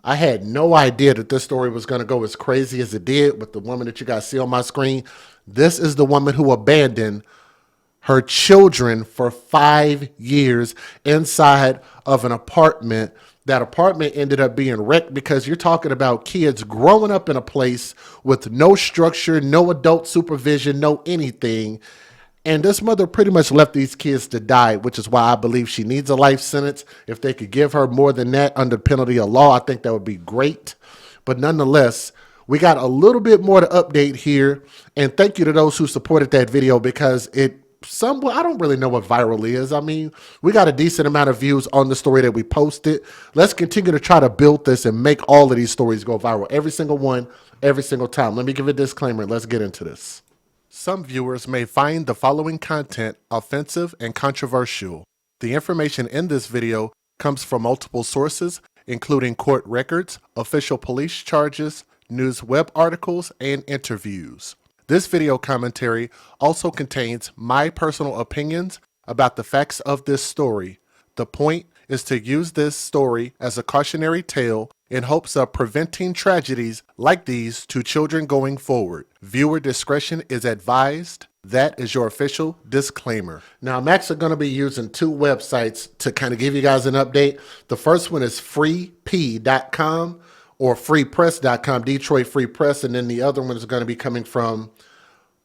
I had no idea that this story was going to go as crazy as it did with the woman that you guys see on my screen. This is the woman who abandoned her children for 5 years inside of an apartment. That apartment ended up being wrecked because you're talking about kids growing up in a place with no structure, no adult supervision, no anything. And this mother pretty much left these kids to die, which is why I believe she needs a life sentence. If they could give her more than that under penalty of law, I think that would be great. But nonetheless, we got a little bit more to update here. And thank you to those who supported that video because I don't really know what viral is. I mean, we got a decent amount of views on the story that we posted. Let's continue to try to build this and make all of these stories go viral. Every single one, every single time. Let me give a disclaimer and let's get into this. Some viewers may find the following content offensive and controversial. The information in this video comes from multiple sources, including court records, official police charges, news web articles, and interviews. This video commentary also contains my personal opinions about the facts of this story. The point is to use this story as a cautionary tale in hopes of preventing tragedies like these to children going forward. Viewer discretion is advised. That is your official disclaimer. Now, I'm actually going to be using two websites to kind of give you guys an update. The first one is freep.com or freepress.com, Detroit Free Press, and then the other one is going to be coming from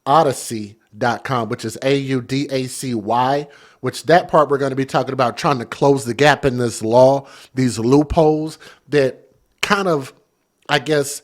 Odyssey.com, which is AUDACY, which that part we're going to be talking about trying to close the gap in this law, these loopholes that kind of, I guess,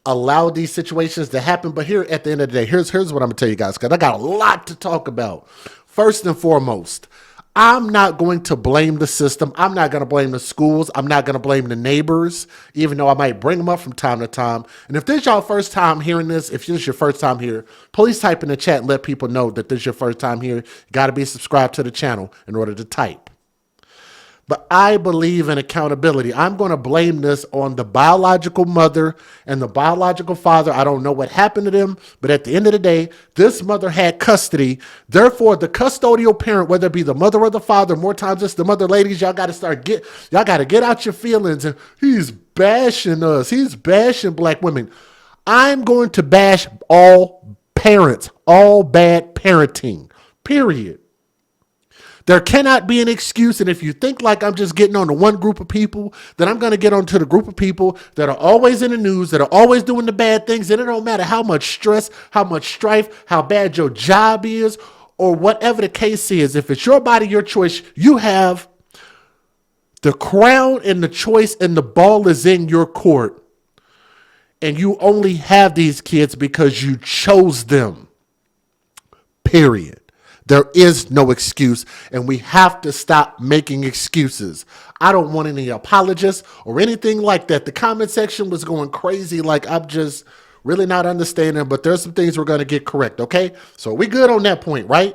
allow these situations to happen. But here at the end of the day, here's what I'm going to tell you guys, because I got a lot to talk about. First and foremost, I'm not going to blame the system. I'm not going to blame the schools. I'm not going to blame the neighbors, even though I might bring them up from time to time. And if this is y'all first time hearing this, if this is your first time here, please type in the chat and let people know that this is your first time here. You got to be subscribed to the channel in order to type. But I believe in accountability. I'm going to blame this on the biological mother and the biological father. I don't know what happened to them, but at the end of the day, this mother had custody. Therefore, the custodial parent, whether it be the mother or the father, more times it's the mother, ladies, y'all got to get out your feelings. And he's bashing us. He's bashing black women. I'm going to bash all parents, all bad parenting, period. There cannot be an excuse, and if you think like I'm just getting on to one group of people, then I'm going to get on to the group of people that are always in the news, that are always doing the bad things, and it don't matter how much stress, how much strife, how bad your job is, or whatever the case is. If it's your body, your choice, you have the crown and the choice, and the ball is in your court, and you only have these kids because you chose them, period. There is no excuse, and we have to stop making excuses. I don't want any apologists or anything like that. The comment section was going crazy, like I'm just really not understanding, but there's some things we're going to get correct, okay? So we good on that point, right?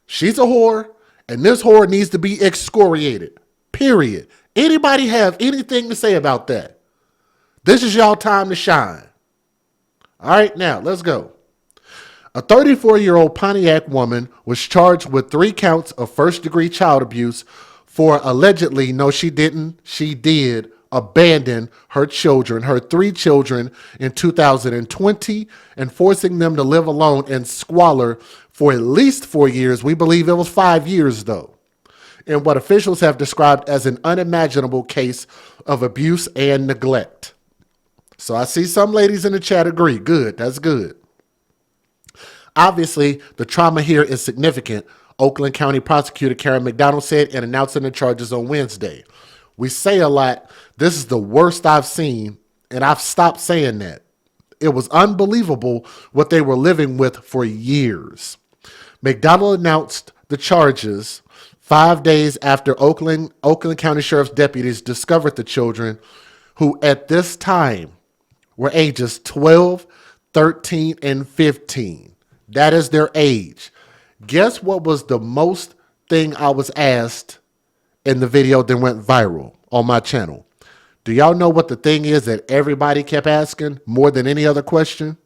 She's a whore, and this whore needs to be excoriated, period. Anybody have anything to say about that? This is y'all time to shine. All right, now let's go. A 34-year-old Pontiac woman was charged with 3 counts of first-degree child abuse for allegedly, no, she didn't, she did abandon her children, her 3 children in 2020 and forcing them to live alone in squalor for at least 4 years. We believe it was 5 years, though, in what officials have described as an unimaginable case of abuse and neglect. So I see some ladies in the chat agree. Good, that's good. Obviously, the trauma here is significant, Oakland County Prosecutor Karen McDonald said in announcing the charges on Wednesday. We say a lot, this is the worst I've seen, and I've stopped saying that. It was unbelievable what they were living with for years. McDonald announced the charges 5 days after Oakland County Sheriff's deputies discovered the children, who at this time were ages 12, 13, and 15. That is their age. Guess what was the most thing I was asked in the video that went viral on my channel? Do y'all know what the thing is that everybody kept asking more than any other question?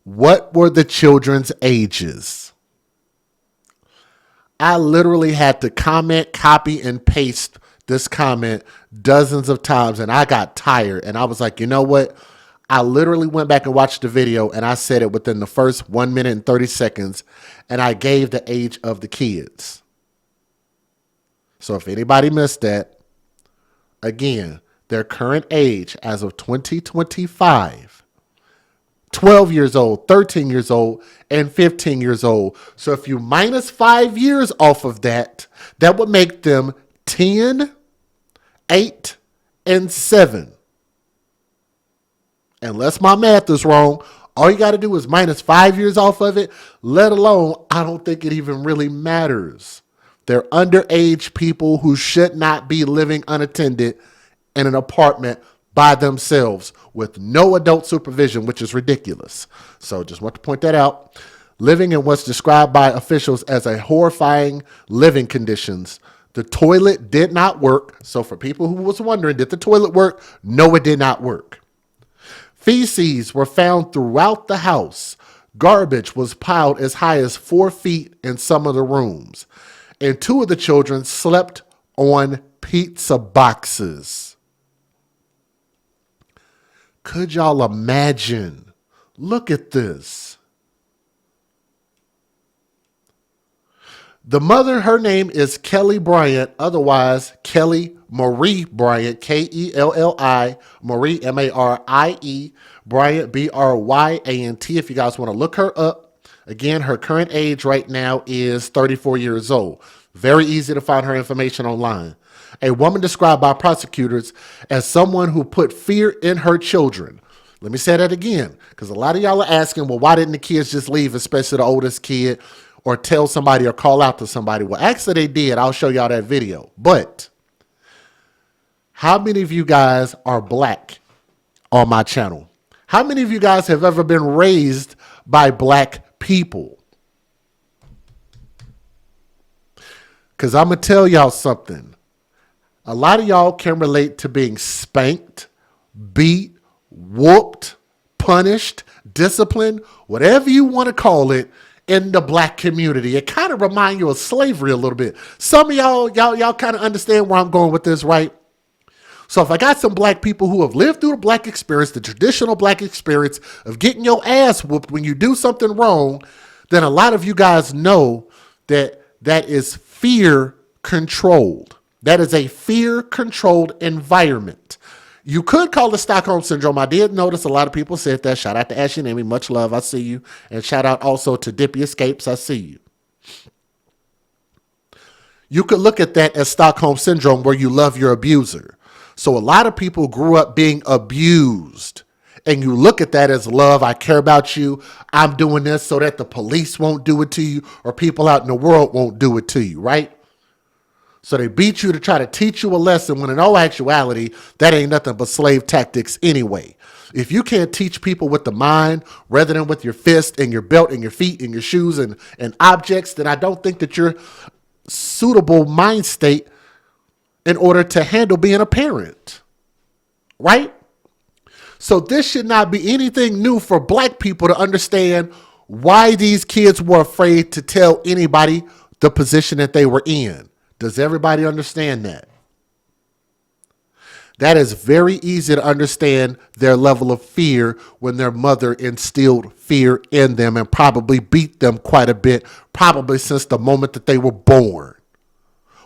What were the children's ages? I literally had to comment, copy, and paste this comment dozens of times, and I got tired. And I was like, you know what? I literally went back and watched the video, and I said it within the first 1 minute and 30 seconds, and I gave the age of the kids. So if anybody missed that, again, their current age as of 2025, 12 years old, 13 years old, and 15 years old. So if you minus 5 years off of that, that would make them 10, 8, and 7. Unless my math is wrong, all you got to do is minus 5 years off of it, let alone, I don't think it even really matters. They're underage people who should not be living unattended in an apartment by themselves with no adult supervision, which is ridiculous. So just want to point that out. Living in what's described by officials as a horrifying living conditions. The toilet did not work. So for people who was wondering, did the toilet work? No, it did not work. Feces were found throughout the house. Garbage was piled as high as 4 feet in some of the rooms. And 2 of the children slept on pizza boxes. Could y'all imagine? Look at this. The mother, her name is Kelly Bryant, otherwise Kelly Marie Bryant, Kelli, Marie, Marie, Bryant, Bryant. If you guys want to look her up, again, her current age right now is 34 years old. Very easy to find her information online. A woman described by prosecutors as someone who put fear in her children. Let me say that again, because a lot of y'all are asking, well, why didn't the kids just leave, especially the oldest kid, or tell somebody or call out to somebody? Well, actually they did. I'll show y'all that video. But how many of you guys are black on my channel? How many of you guys have ever been raised by black people? Because I'm going to tell y'all something. A lot of y'all can relate to being spanked, beat, whooped, punished, disciplined, whatever you want to call it, in the black community. It kind of reminds you of slavery a little bit. Some of y'all kind of understand where I'm going with this, right? So if I got some black people who have lived through the black experience, the traditional black experience of getting your ass whooped when you do something wrong, then a lot of you guys know that that is fear controlled. That is a fear controlled environment. You could call it Stockholm Syndrome. I did notice a lot of people said that. Shout out to Ashley and Amy. Much love. I see you. And shout out also to Dippy Escapes. I see you. You could look at that as Stockholm Syndrome, where you love your abuser. So a lot of people grew up being abused. And you look at that as love. I care about you. I'm doing this so that the police won't do it to you, or people out in the world won't do it to you, right? So they beat you to try to teach you a lesson, when in all actuality, that ain't nothing but slave tactics anyway. If you can't teach people with the mind rather than with your fist and your belt and your feet and your shoes and objects, then I don't think that you're suitable mind state in order to handle being a parent, right? So this should not be anything new for black people to understand why these kids were afraid to tell anybody the position that they were in. Does everybody understand that? That is very easy to understand their level of fear when their mother instilled fear in them and probably beat them quite a bit, probably since the moment that they were born,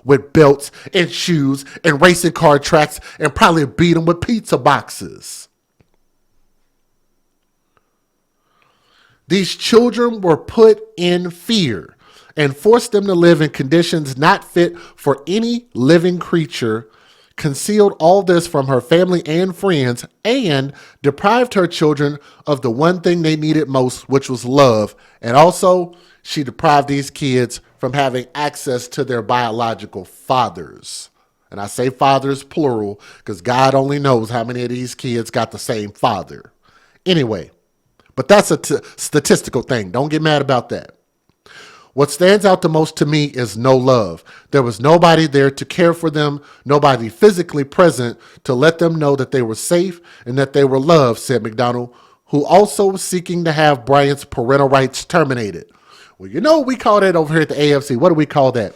with belts and shoes and racing car tracks, and probably beat them with pizza boxes. These children were put in fear and forced them to live in conditions not fit for any living creature, concealed all this from her family and friends, and deprived her children of the one thing they needed most, which was love. And also, she deprived these kids from having access to their biological fathers. And I say fathers plural because God only knows how many of these kids got the same father. Anyway, but that's a statistical thing. Don't get mad about that. What stands out the most to me is no love. There was nobody there to care for them, nobody physically present to let them know that they were safe and that they were loved, said McDonald, who also was seeking to have Bryant's parental rights terminated. Well, you know what we call that over here at the AFC? What do we call that?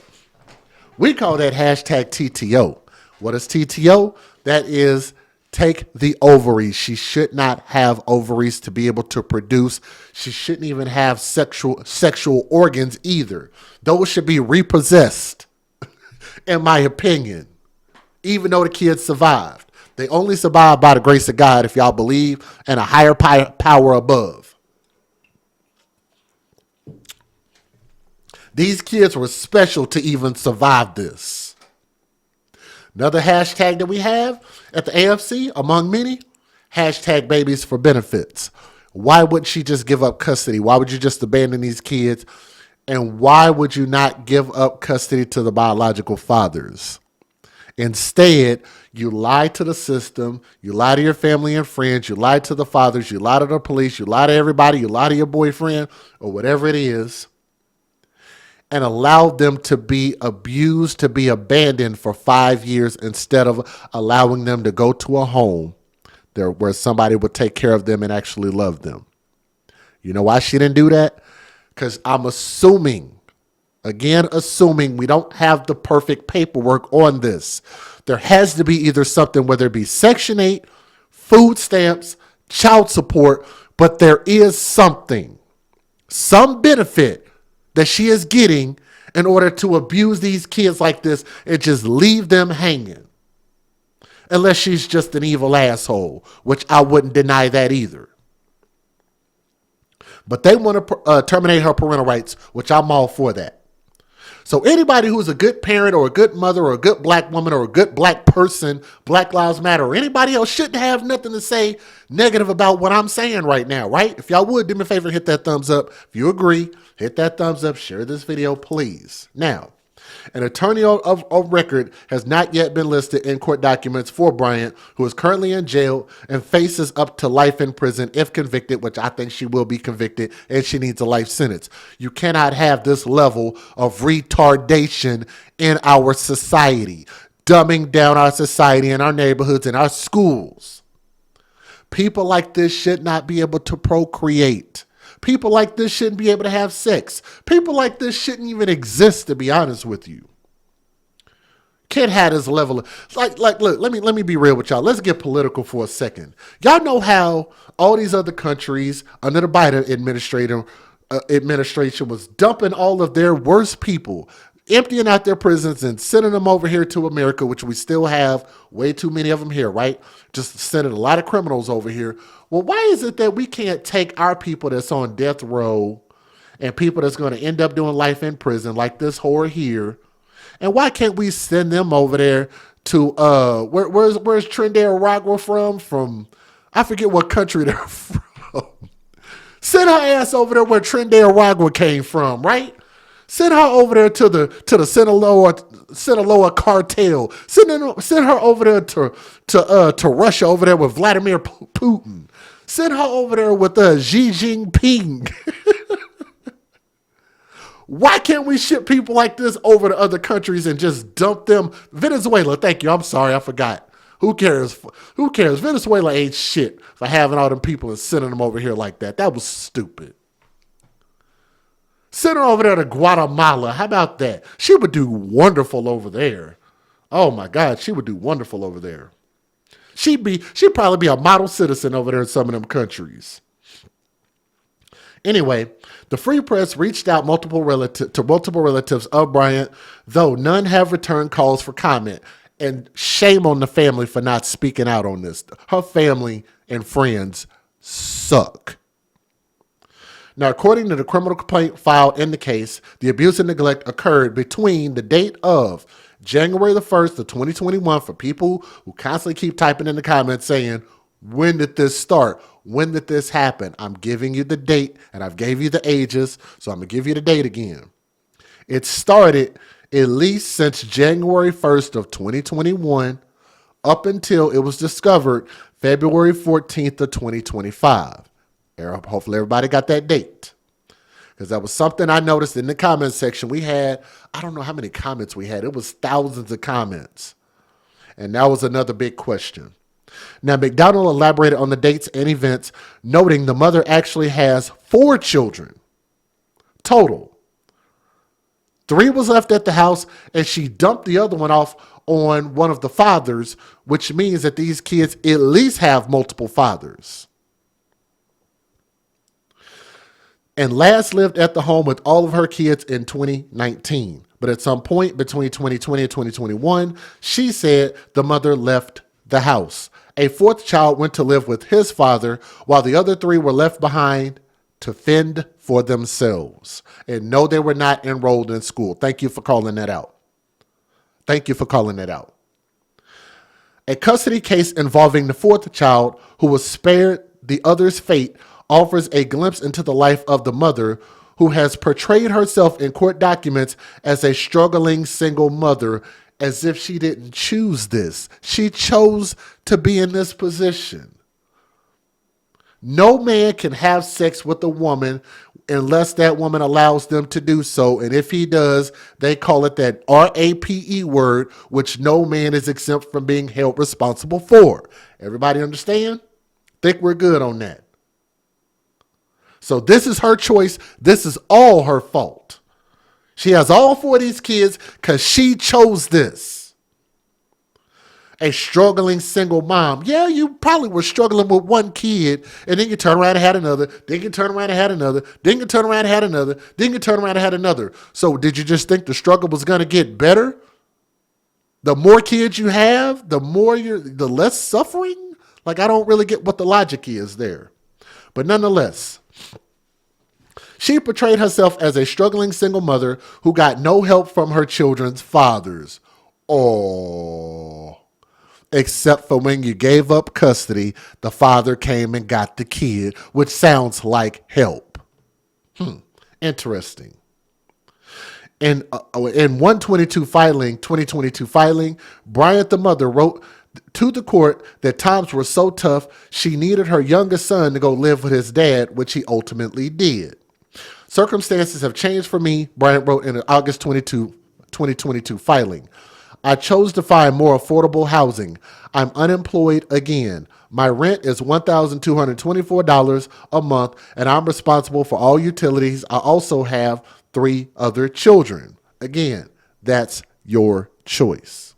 We call that hashtag TTO. What is TTO? That is take the ovaries. She should not have ovaries to be able to produce. She shouldn't even have sexual organs either. Those should be repossessed, in my opinion, even though the kids survived. They only survived by the grace of God, if y'all believe in a higher power above. These kids were special to even survive this. Another hashtag that we have at the AFC, among many, hashtag babies for benefits. Why wouldn't she just give up custody? Why would you just abandon these kids? And why would you not give up custody to the biological fathers? Instead, you lie to the system, you lie to your family and friends, you lie to the fathers, you lie to the police, you lie to everybody, you lie to your boyfriend or whatever it is, and allow them to be abused, to be abandoned for 5 years instead of allowing them to go to a home there where somebody would take care of them and actually love them. You know why she didn't do that? Because I'm assuming we don't have the perfect paperwork on this. There has to be either something, whether it be Section 8, food stamps, child support, but there is something, some benefit that she is getting in order to abuse these kids like this and just leave them hanging. Unless she's just an evil asshole, which I wouldn't deny that either. But they want to terminate her parental rights, which I'm all for that. So anybody who's a good parent or a good mother or a good black woman or a good black person, Black Lives Matter, or anybody else shouldn't have nothing to say negative about what I'm saying right now, right? If y'all would, do me a favor and hit that thumbs up. If you agree, hit that thumbs up, share this video, please. Now, an attorney of record has not yet been listed in court documents for Bryant, who is currently in jail and faces up to life in prison if convicted, which I think she will be convicted, and she needs a life sentence. You cannot have this level of retardation in our society, dumbing down our society and our neighborhoods and our schools. People like this should not be able to procreate. People like this shouldn't be able to have sex. People like this shouldn't even exist, to be honest with you. Kid had his level of, look, let me be real with y'all. Let's get political for a second. Y'all know how all these other countries under the Biden administration was dumping all of their worst people, emptying out their prisons and sending them over here to America, which we still have way too many of them here, right? Just sending a lot of criminals over here. Well, why is it that we can't take our people that's on death row and people that's going to end up doing life in prison like this whore here, and why can't we send them over there to where's Trindale Rogwa from I forget what country they're from. Send her ass over there where Trindale Rogwa came from, right? Send her over there to the Sinaloa cartel. Send her over there to Russia over there with Vladimir Putin. Send her over there with Xi Jinping. Why can't we ship people like this over to other countries and just dump them? Venezuela, thank you. I'm sorry, I forgot. Who cares? Who cares? Venezuela ain't shit for having all them people and sending them over here like that. That was stupid. Send her over there to Guatemala. How about that? She would do wonderful over there. Oh my God, she would do wonderful over there. She'd probably be a model citizen over there in some of them countries. Anyway, the Free Press reached out to multiple relatives of Bryant, though none have returned calls for comment. And shame on the family for not speaking out on this. Her family and friends suck. Now, according to the criminal complaint filed in the case, the abuse and neglect occurred between the date of January the 1st of 2021 for people who constantly keep typing in the comments saying, when did this start? When did this happen? I'm giving you the date, and I've gave you the ages, so I'm going to give you the date again. It started at least since January 1st of 2021 up until it was discovered February 14th of 2025. Hopefully everybody got that date, because that was something I noticed in the comment section. We had, I don't know how many comments we had. It was thousands of comments. And that was another big question. Now, McDonald elaborated on the dates and events, noting the mother actually has 4 children total. 3 was left at the house, and she dumped the other one off on one of the fathers, which means that these kids at least have multiple fathers. And last lived at the home with all of her kids in 2019. But at some point between 2020 and 2021, she said the mother left the house. A 4th child went to live with his father, while the other 3 were left behind to fend for themselves. And no, they were not enrolled in school. Thank you for calling that out. Thank you for calling that out. A custody case involving the 4th child, who was spared the other's fate, offers a glimpse into the life of the mother, who has portrayed herself in court documents as a struggling single mother, as if she didn't choose this. She chose to be in this position. No man can have sex with a woman unless that woman allows them to do so. And if he does, they call it that RAPE word, which no man is exempt from being held responsible for. Everybody understand? Think we're good on that. So this is her choice. This is all her fault. She has all 4 of these kids because she chose this. A struggling single mom. Yeah, you probably were struggling with one kid, and then you turn around and had another. Then you turn around and had another. Then you turn around and had another. Then you turn around and had another. So did you just think the struggle was going to get better? The more kids you have, the less suffering? Like, I don't really get what the logic is there. But nonetheless, she portrayed herself as a struggling single mother who got no help from her children's fathers. Oh, except for when you gave up custody, the father came and got the kid, which sounds like help. Interesting. In 2022 filing, Bryant, the mother, wrote to the court that times were so tough, she needed her youngest son to go live with his dad, which he ultimately did. Circumstances have changed for me, Bryant wrote in an August 2022 filing. I chose to find more affordable housing. I'm unemployed again. My rent is $1,224 a month, and I'm responsible for all utilities. I also have 3 other children. Again, that's your choice.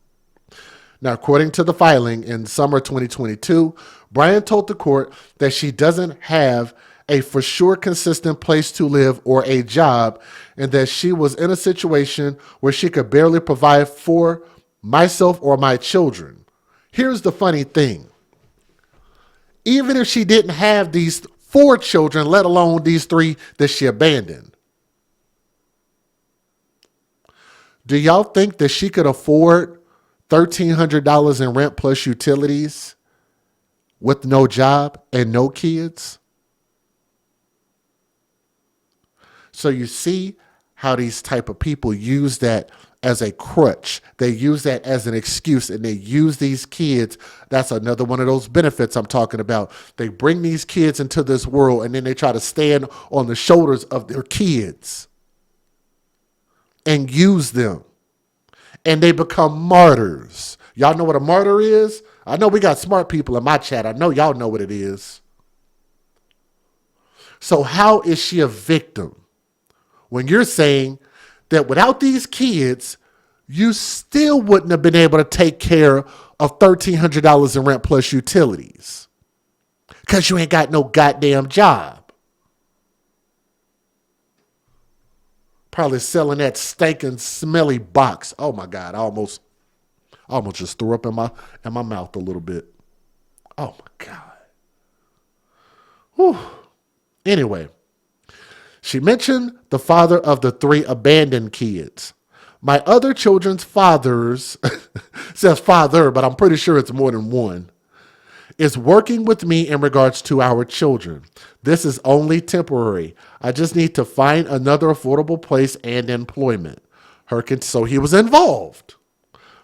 Now, according to the filing in summer 2022, Brian told the court that she doesn't have a for sure consistent place to live or a job, and that she was in a situation where she could barely provide for myself or my children. Here's the funny thing. Even if she didn't have these 4 children, let alone these 3 that she abandoned, do y'all think that she could afford $1,300 in rent plus utilities with no job and no kids? So you see how these type of people use that as a crutch. They use that as an excuse, and they use these kids. That's another one of those benefits I'm talking about. They bring these kids into this world, and then they try to stand on the shoulders of their kids and use them. And they become martyrs. Y'all know what a martyr is? I know we got smart people in my chat. I know y'all know what it is. So how is she a victim when you're saying that without these kids, you still wouldn't have been able to take care of $1,300 in rent plus utilities because you ain't got no goddamn job? Probably selling that stinking smelly box. Oh my God, I almost just threw up in my mouth a little bit. Oh my God. Whew. Anyway, she mentioned the father of the 3 abandoned kids. My other children's fathers, says father, but I'm pretty sure it's more than one, is working with me in regards to our children. This is only temporary. I just need to find another affordable place and employment. So he was involved.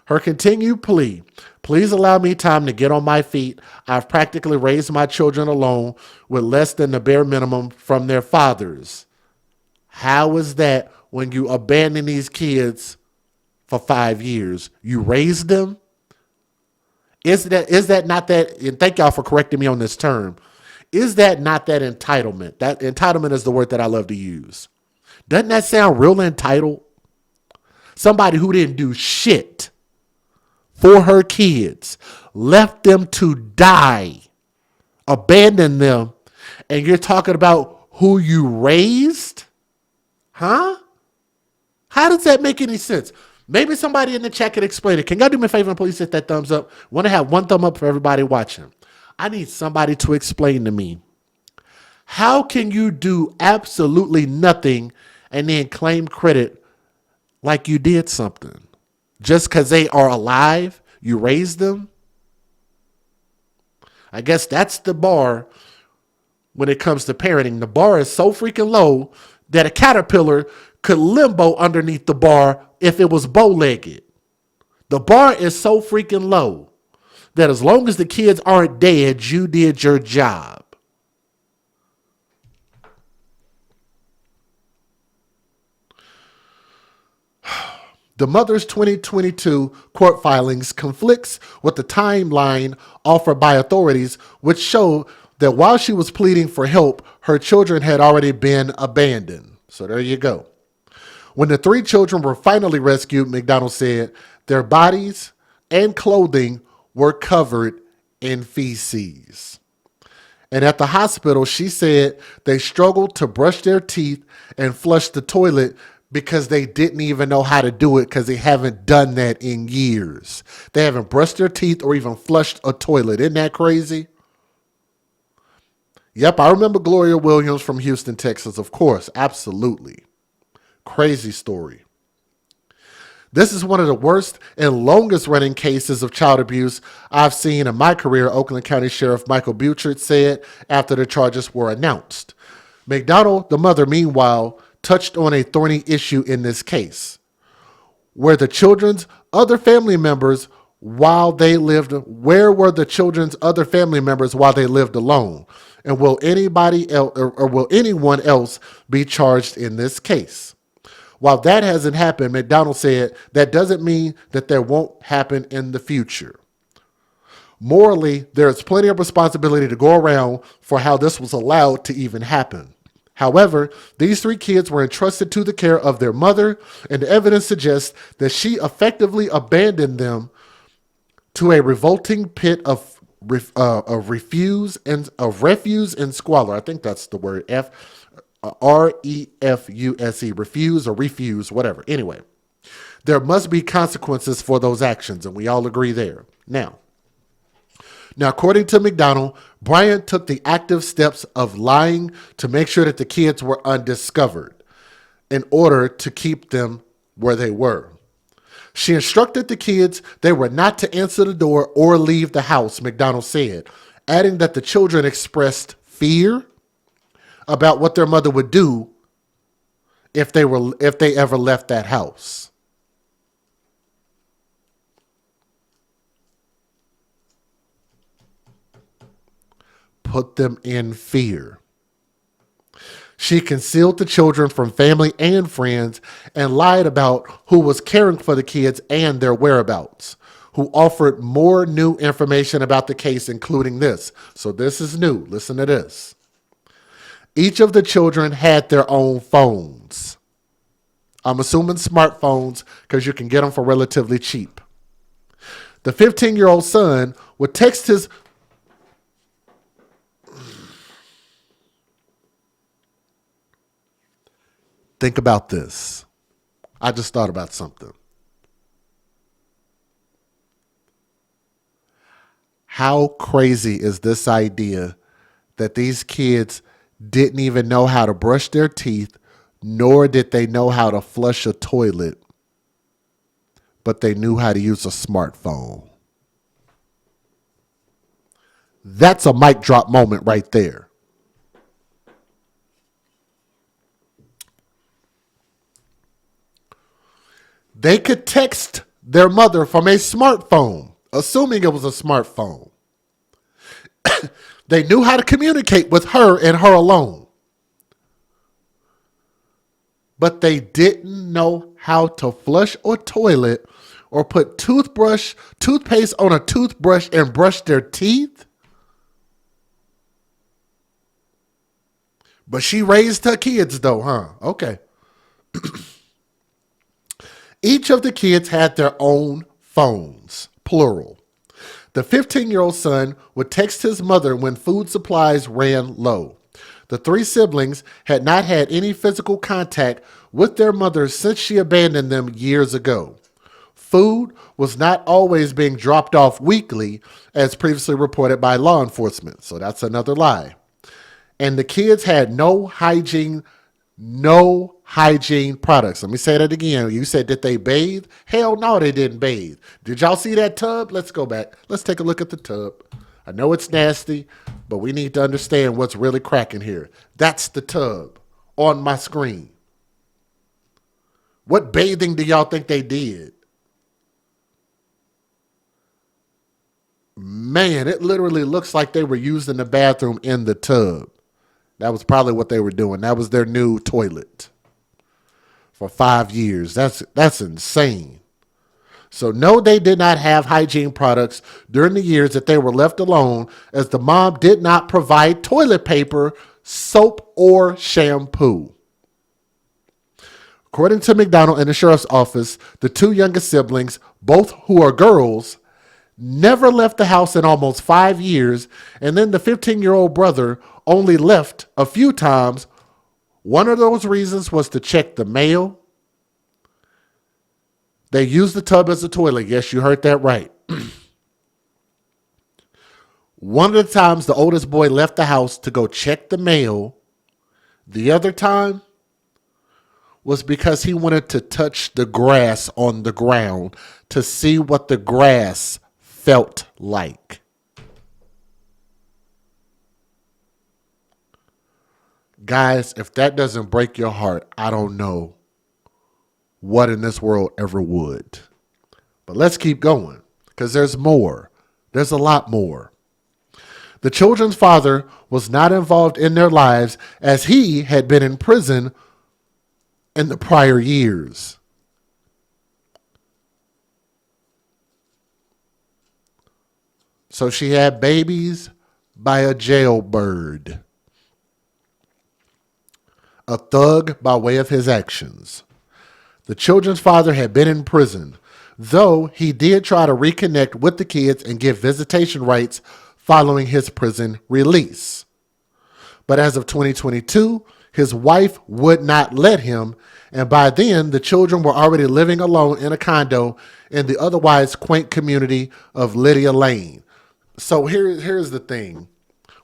Her continued plea, please allow me time to get on my feet. I've practically raised my children alone with less than the bare minimum from their fathers. How is that when you abandon these kids for 5 years? You raised them? Is that not that, and thank y'all for correcting me on this term, is that not that entitlement? That entitlement is the word that I love to use. Doesn't that sound real entitled? Somebody who didn't do shit for her kids, left them to die, abandoned them, and you're talking about who you raised? Huh? How does that make any sense? Maybe somebody in the chat can explain it. Can y'all do me a favor and please hit that thumbs up? Want to have one thumb up for everybody watching. I need somebody to explain to me. How can you do absolutely nothing and then claim credit like you did something? Just because they are alive, you raised them? I guess that's the bar when it comes to parenting. The bar is so freaking low that a caterpillar could limbo underneath the bar if it was bow-legged. The bar is so freaking low that as long as the kids aren't dead, you did your job. The mother's 2022 court filings conflicts with the timeline offered by authorities, which show that while she was pleading for help, her children had already been abandoned. So there you go. When the three children were finally rescued, McDonald said their bodies and clothing were covered in feces. And at the hospital, she said they struggled to brush their teeth and flush the toilet because they didn't even know how to do it because they haven't done that in years. They haven't brushed their teeth or even flushed a toilet. Isn't that crazy? Yep, I remember Gloria Williams from Houston, Texas. Of course, absolutely. Crazy story. This is one of the worst and longest running cases of child abuse I've seen in my career, Oakland County Sheriff Michael Butchert said after the charges were announced. McDonald, the mother, meanwhile, touched on a thorny issue in this case, where the children's other family members while they lived, where were the children's other family members while they lived alone? And will anybody else or will anyone else be charged in this case? While that hasn't happened, McDonald said that doesn't mean that there won't happen in the future. Morally, there is plenty of responsibility to go around for how this was allowed to even happen. However, these three kids were entrusted to the care of their mother, and the evidence suggests that she effectively abandoned them to a revolting pit of refuse and squalor. I think that's the word. refuse, refuse or refuse, whatever. Anyway, there must be consequences for those actions, and we all agree there. Now, according to McDonald, Bryant took the active steps of lying to make sure that the kids were undiscovered in order to keep them where they were. She instructed the kids they were not to answer the door or leave the house, McDonald said, adding that the children expressed fear about what their mother would do if they ever left that house. Put them in fear. She concealed the children from family and friends and lied about who was caring for the kids and their whereabouts, who offered more new information about the case, including this. So this is new. Listen to this. Each of the children had their own phones. I'm assuming smartphones because you can get them for relatively cheap. The 15-year-old son would text his... Think about this. I just thought about something. How crazy is this idea that these kids didn't even know how to brush their teeth, nor did they know how to flush a toilet, but they knew how to use a smartphone? That's a mic drop moment right there. They could text their mother from a smartphone, assuming it was a smartphone. They knew how to communicate with her and her alone. But they didn't know how to flush a toilet or put toothpaste on a toothbrush and brush their teeth. But she raised her kids though, huh? Okay. Each of the kids had their own phones, plural. The 15-year-old son would text his mother when food supplies ran low. The three siblings had not had any physical contact with their mother since she abandoned them years ago. Food was not always being dropped off weekly, as previously reported by law enforcement. So that's another lie. And the kids had no hygiene products. Let me say that again. You said, did they bathe? Hell no, they didn't bathe. Did y'all see that tub? Let's go back. Let's take a look at the tub. I know it's nasty, but we need to understand what's really cracking here. That's the tub on my screen. What bathing do y'all think they did? Man, it literally looks like they were using the bathroom in the tub. That was probably what they were doing. That was their new toilet for 5 years. That's insane. So no, they did not have hygiene products during the years that they were left alone, as the mom did not provide toilet paper, soap, or shampoo. According to McDonald and the sheriff's office, the two youngest siblings, both who are girls, never left the house in almost 5 years, and then the 15-year-old brother only left a few times. One of those reasons was to check the mail. They used the tub as a toilet. Yes, you heard that right. One of the times the oldest boy left the house to go check the mail. The other time was because he wanted to touch the grass on the ground to see what the grass felt like. Guys, if that doesn't break your heart, I don't know what in this world ever would. But let's keep going, because there's more. There's a lot more. The children's father was not involved in their lives, as he had been in prison in the prior years. So she had babies by a jailbird, a thug by way of his actions. The children's father had been in prison, though he did try to reconnect with the kids and give visitation rights following his prison release. But as of 2022, his wife would not let him, and by then the children were already living alone in a condo in the otherwise quaint community of Lydia Lane. So here's the thing.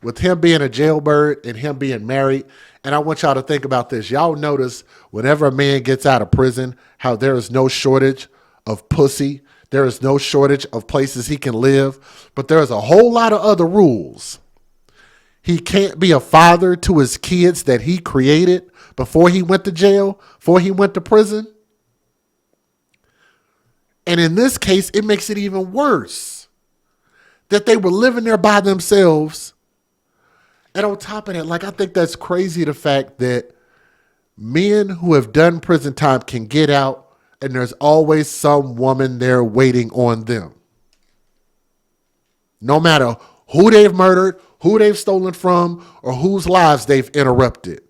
With him being a jailbird and him being married, and I want y'all to think about this. Y'all notice whenever a man gets out of prison, how there is no shortage of pussy. There is no shortage of places he can live. But there is a whole lot of other rules. He can't be a father to his kids that he created before he went to jail, before he went to prison. And in this case, it makes it even worse that they were living there by themselves. And on top of that, I think that's crazy, the fact that men who have done prison time can get out and there's always some woman there waiting on them. No matter who they've murdered, who they've stolen from, or whose lives they've interrupted.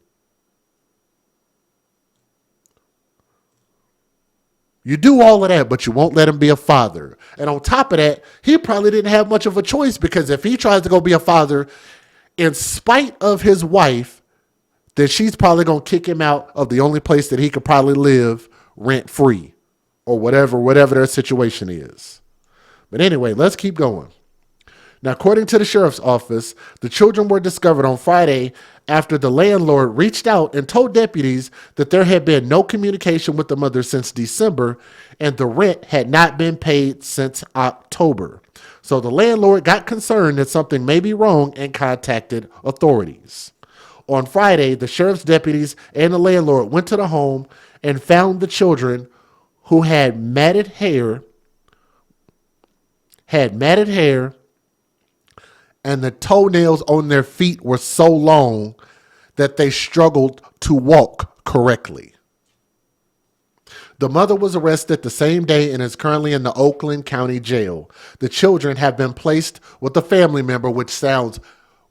You do all of that, but you won't let him be a father. And on top of that, he probably didn't have much of a choice, because if he tries to go be a father in spite of his wife, then she's probably going to kick him out of the only place that he could probably live rent free, or whatever their situation is. But anyway, let's keep going. Now, according to the sheriff's office, the children were discovered on Friday after the landlord reached out and told deputies that there had been no communication with the mother since December, and the rent had not been paid since October. So the landlord got concerned that something may be wrong and contacted authorities. On Friday, the sheriff's deputies and the landlord went to the home and found the children, who had matted hair, and the toenails on their feet were so long that they struggled to walk correctly. The mother was arrested the same day and is currently in the Oakland County Jail. The children have been placed with a family member, which sounds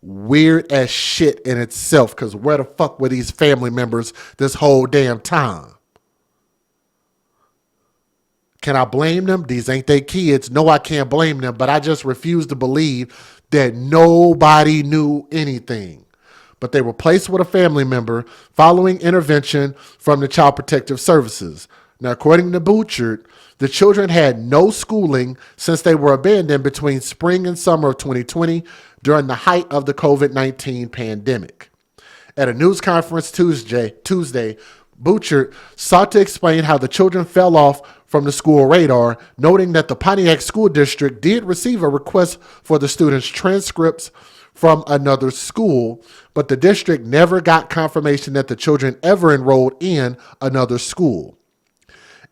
weird as shit in itself, because where the fuck were these family members this whole damn time? Can I blame them? These ain't their kids. No, I can't blame them, but I just refuse to believe that nobody knew anything. But they were placed with a family member following intervention from the Child Protective Services. Now, according to Bouchard, the children had no schooling since they were abandoned between spring and summer of 2020 during the height of the COVID-19 pandemic. At a news conference Tuesday, Bouchard sought to explain how the children fell off from the school radar, noting that the Pontiac School District did receive a request for the students' transcripts from another school, but the district never got confirmation that the children ever enrolled in another school.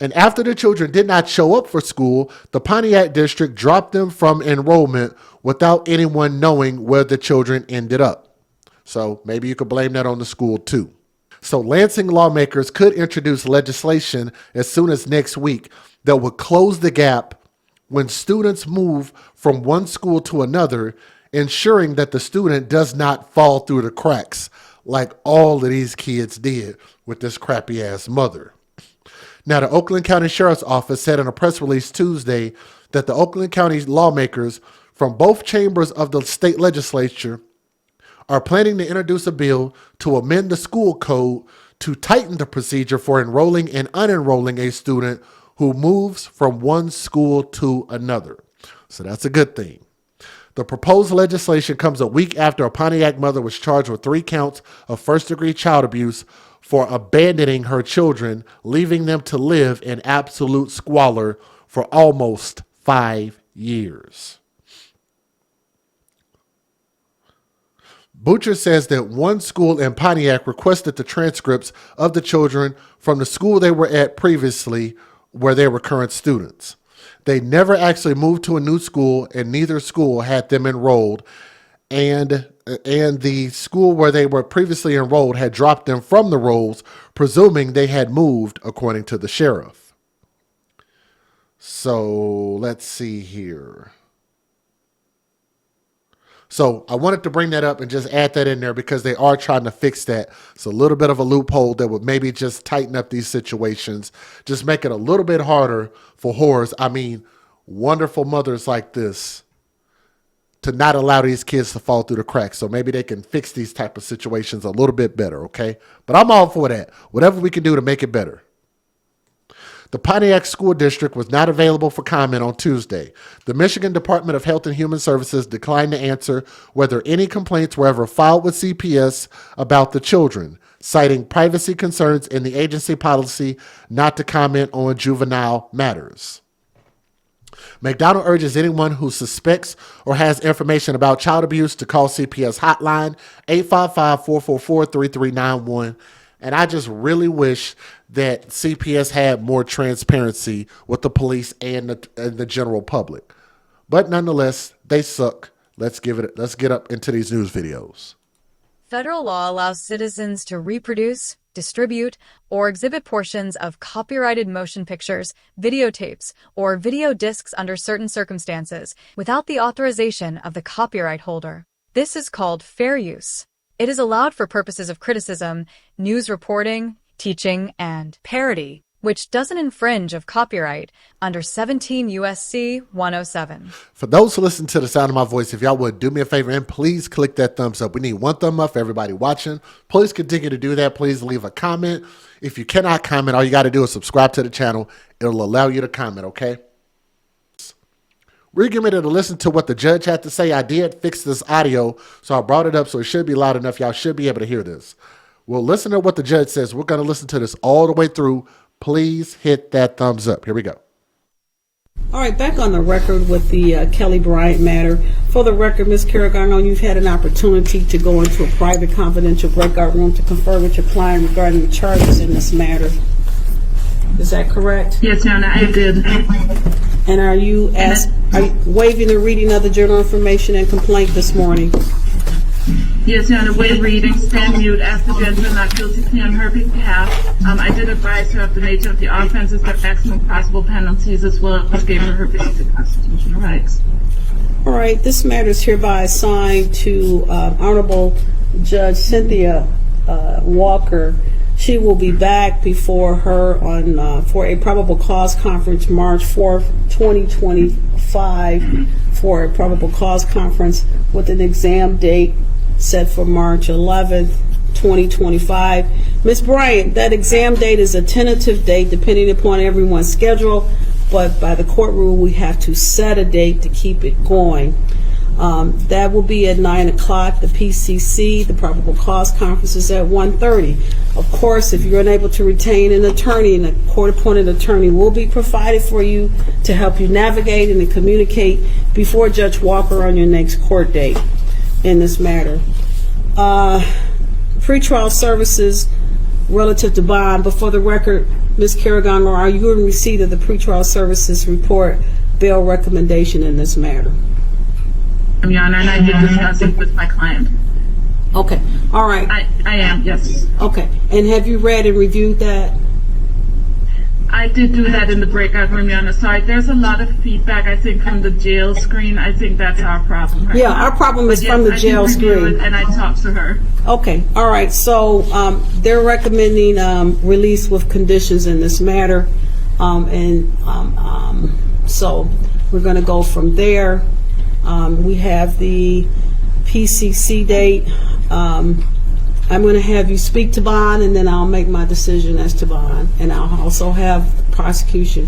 And after the children did not show up for school, the Pontiac district dropped them from enrollment without anyone knowing where the children ended up. So maybe you could blame that on the school too. So Lansing lawmakers could introduce legislation as soon as next week that would close the gap when students move from one school to another, ensuring that the student does not fall through the cracks like all of these kids did with this crappy ass mother. Now, the Oakland County Sheriff's Office said in a press release Tuesday that the Oakland County lawmakers from both chambers of the state legislature are planning to introduce a bill to amend the school code to tighten the procedure for enrolling and unenrolling a student who moves from one school to another. So that's a good thing. The proposed legislation comes a week after a Pontiac mother was charged with 3 counts of first-degree child abuse for abandoning her children, leaving them to live in absolute squalor for almost 5 years. Boucher says that one school in Pontiac requested the transcripts of the children from the school they were at previously, where they were current students. They never actually moved to a new school, and neither school had them enrolled, and the school where they were previously enrolled had dropped them from the rolls, presuming they had moved, according to the sheriff. So let's see here. So I wanted to bring that up and just add that in there because they are trying to fix that. It's a little bit of a loophole that would maybe just tighten up these situations, just make it a little bit harder for whores. I mean, wonderful mothers like this to not allow these kids to fall through the cracks. So maybe they can fix these type of situations a little bit better, okay? But I'm all for that. Whatever we can do to make it better. The Pontiac School District was not available for comment on Tuesday. The Michigan Department of Health and Human Services declined to answer whether any complaints were ever filed with CPS about the children, citing privacy concerns in the agency policy not to comment on juvenile matters. McDonald urges anyone who suspects or has information about child abuse to call CPS hotline 855-444-3391. And I just really wish that CPS had more transparency with the police and the general public. But nonetheless, they suck. Let's get up into these news videos. Federal law allows citizens to reproduce, distribute, or exhibit portions of copyrighted motion pictures, videotapes, or video discs under certain circumstances without the authorization of the copyright holder. This is called fair use. It is allowed for purposes of criticism, news reporting, teaching, and parody, which doesn't infringe of copyright under 17 U.S.C. 107. For those who listen to the sound of my voice, if y'all would do me a favor and please click that thumbs up. We need 1 thumb up for everybody watching. Please continue to do that. Please leave a comment. If you cannot comment, all you got to do is subscribe to the channel. It'll allow you to comment, okay? We're getting ready to listen to what the judge had to say. I did fix this audio, so I brought it up so it should be loud enough. Y'all should be able to hear this. We'll listen to what the judge says. We're going to listen to this all the way through. Please hit that thumbs up. Here we go. All right, back on the record with the Kelly Bryant matter. For the record, Ms. Carrick, I know you've had an opportunity to go into a private confidential breakout room to confer with your client regarding the charges in this matter. Is that correct? Yes, Your Honor, I did. And are you waiving the reading of the general information and complaint this morning? Yes, Your Honor, waive reading, stand mute, ask the judge to not guilty plea on her behalf. I did advise her of the nature of the offenses, the maximum possible penalties, as well as gave her basic constitutional rights. All right, this matter is hereby assigned to Honorable Judge Cynthia Walker. She will be back before her on for a probable cause conference March 4th, 2025, for a probable cause conference with an exam date set for March 11th, 2025. Ms. Bryant, that exam date is a tentative date depending upon everyone's schedule, but by the court rule, we have to set a date to keep it going. That will be at 9 o'clock. The PCC, the probable cause conference, is at 1:30. Of course, if you're unable to retain an attorney, and a court-appointed attorney will be provided for you to help you navigate and to communicate before Judge Walker on your next court date in this matter. Pretrial services relative to bond. But for the record, Ms. Carrigan, are you in receipt of the pretrial services report bail recommendation in this matter? Your Honor, and I did discuss it with my client. Okay, all right. I am, yes. Okay, and have you read and reviewed that? I did do that in the breakout room, Your Honor. Sorry, there's a lot of feedback, I think, from the jail screen. I think that's our problem. Right Yeah, now. our problem is But from yes, the jail I did review screen. it, and I talked to her. Okay, all right, so they're recommending release with conditions in this matter. So we're going to go from there. We have the PCC date. I'm going to have you speak to bond, and then I'll make my decision as to bond. And I'll also have the prosecution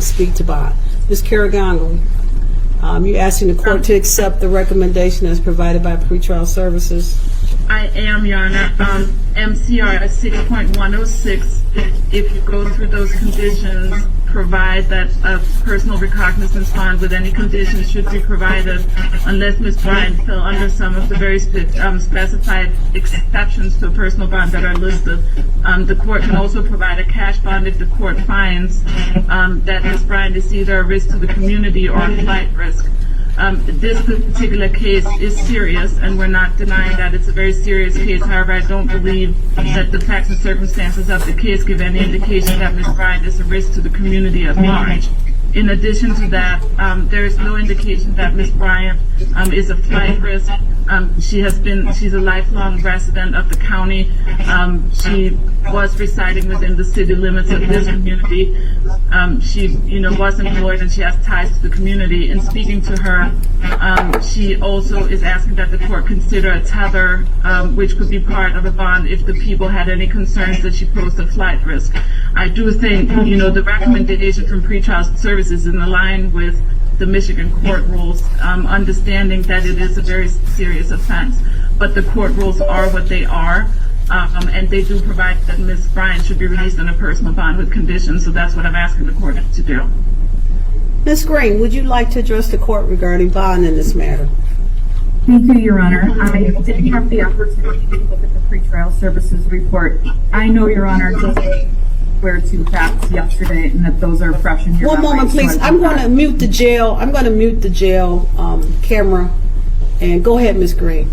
speak to bond. Ms. Carrigan, you're asking the court to accept the recommendation as provided by pretrial services? I am, Your Honor. MCR 6.106, if you go through those conditions, provide that a personal recognizance bond with any conditions should be provided unless Ms. Bryant fell under some of the very specified exceptions to a personal bond that are listed. The court can also provide a cash bond if the court finds that Ms. Bryant is either a risk to the community or a flight risk. This particular case is serious, and we're not denying that it's a very serious case. However, I don't believe that the facts and circumstances of the case give any indication that Ms. Bryant is a risk to the community at large. In addition to that, there is no indication that Ms. Bryant is a flight risk. She's a lifelong resident of the county. She was residing within the city limits of this community. She, was employed, and she has ties to the community. In speaking to her, she also is asking that the court consider a tether, which could be part of a bond if the people had any concerns that she posed a flight risk. I do think, the recommendation from pretrial services in line with the Michigan court rules, understanding that it is a very serious offense. But the court rules are what they are, and they do provide that Ms. Bryant should be released on a personal bond with conditions, so that's what I'm asking the court to do. Ms. Green, would you like to address the court regarding bond in this matter? Thank you, Your Honor. I did have the opportunity to look at the pretrial services report. I know, Your Honor, just where to facts yesterday, and that those are fresh in your One memory, moment, please. so I'm going to mute the jail. Camera. And go ahead, Ms. Green.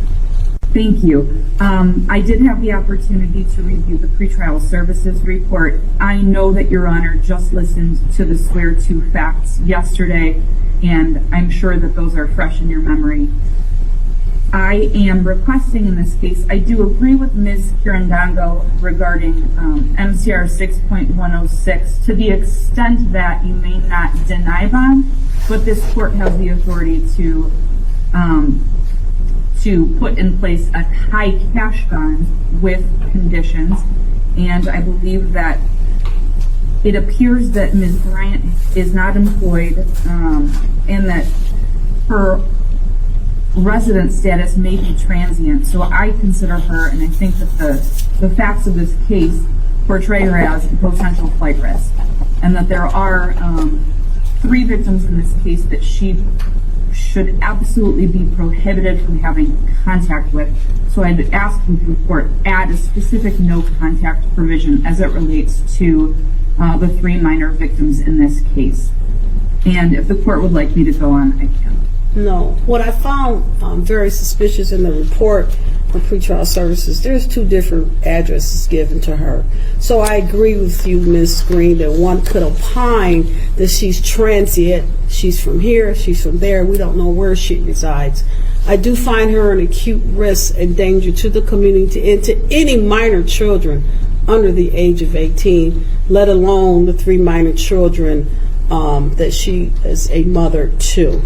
Thank you. I did have the opportunity to review the pretrial services report. I know that Your Honor just listened to the swear to facts yesterday, and I'm sure that those are fresh in your memory. I am requesting in this case, I do agree with Ms. Kirandango regarding MCR 6.106 to the extent that you may not deny bond, but this court has the authority to put in place a high cash bond with conditions, and I believe that it appears that Ms. Bryant is not employed and that her resident status may be transient, so I consider her, and I think that the facts of this case portray her as a potential flight risk, and that there are 3 victims in this case that she should absolutely be prohibited from having contact with. So I'd ask that the court add a specific no contact provision as it relates to the 3 minor victims in this case. And if the court would like me to go on, I can. No. What I found very suspicious in the report from pretrial services, there's 2 different addresses given to her. So I agree with you, Ms. Green, that one could opine that she's transient. She's from here, she's from there. We don't know where she resides. I do find her an acute risk and danger to the community and to any minor children under the age of 18, let alone the 3 minor children that she is a mother to.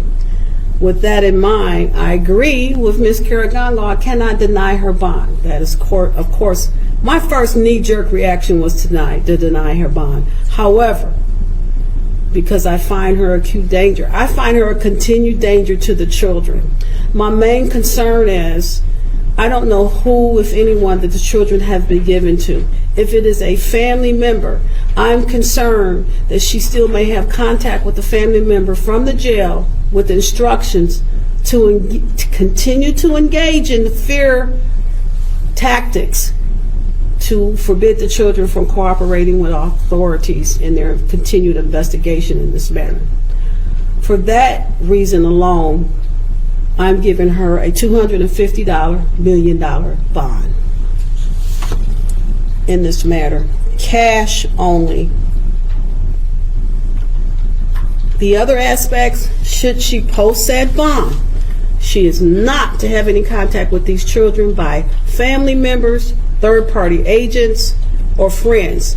With that in mind, I agree with Ms. Karagongo. I cannot deny her bond. That is, of course, my first knee-jerk reaction was to deny her bond. However, because I find her acute danger, I find her a continued danger to the children. My main concern is, I don't know who, if anyone, that the children have been given to. If it is a family member, I'm concerned that she still may have contact with the family member from the jail with instructions to continue to engage in the fear tactics to forbid the children from cooperating with authorities in their continued investigation in this matter. For that reason alone, I'm giving her a $250 million bond in this matter, cash only. The other aspects, should she post said bond, she is not to have any contact with these children by family members, third-party agents, or friends.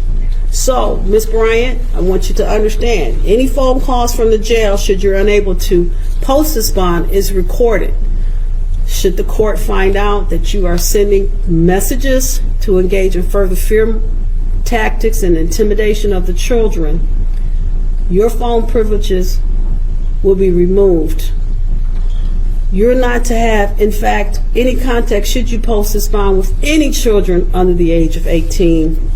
So, Ms. Bryant, I want you to understand, any phone calls from the jail, should you're unable to post this bond, is recorded. Should the court find out that you are sending messages to engage in further fear tactics and intimidation of the children, your phone privileges will be removed. You're not to have, in fact, any contact, should you post this bond, with any children under the age of 18.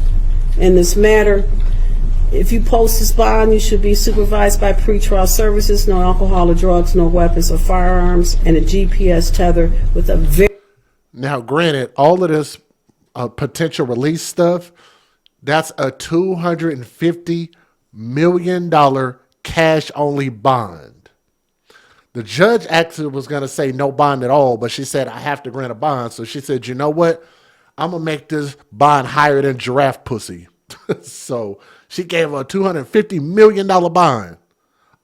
In this matter, if you post this bond, you should be supervised by pretrial services, no alcohol or drugs, no weapons or firearms, and a GPS tether with a very... Now, granted, all of this potential release stuff, that's a $250 million cash-only bond. The judge actually was going to say no bond at all, but she said, I have to grant a bond. So she said, you know what? I'm going to make this bond higher than giraffe pussy. So she gave her a $250 million bond.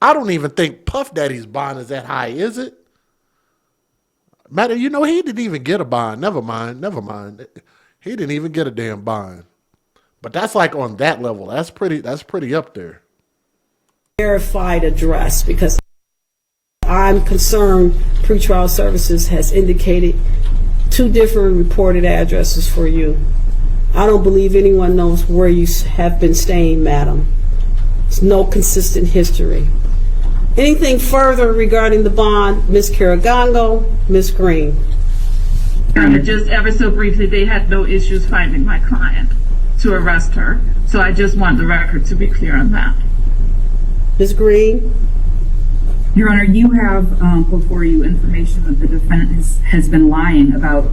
I don't even think Puff Daddy's bond is that high, is it? Matter, you know, he didn't even get a bond. Never mind. He didn't even get a damn bond. But that's like on that level. That's pretty up there. Verified address, because I'm concerned pretrial services has indicated 2 different reported addresses for you. I don't believe anyone knows where you have been staying, madam. There's no consistent history. Anything further regarding the bond, Ms. Karagongo, Ms. Green? Just ever so briefly, they had no issues finding my client to arrest her. So I just want the record to be clear on that. Ms. Green? Your Honor, you have before you information that the defendant has been lying about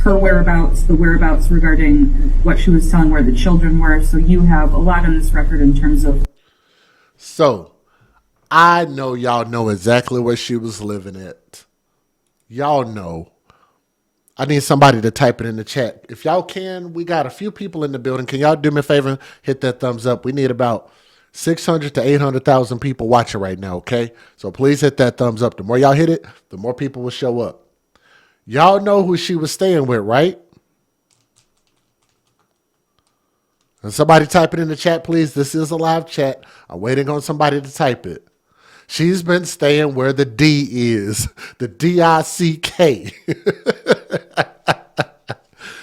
her whereabouts, the whereabouts regarding what she was telling where the children were. So you have a lot on this record in terms of... So, I know y'all know exactly where she was living at. Y'all know. I need somebody to type it in the chat. If y'all can, we got a few people in the building. Can y'all do me a favor? Hit that thumbs up. We need about 600 to 800,000 people watching right now, okay? So please hit that thumbs up. The more y'all hit it, the more people will show up. Y'all know who she was staying with, right? And somebody type it in the chat, please. This is a live chat. I'm waiting on somebody to type it. She's been staying where the D is. The D-I-C-K.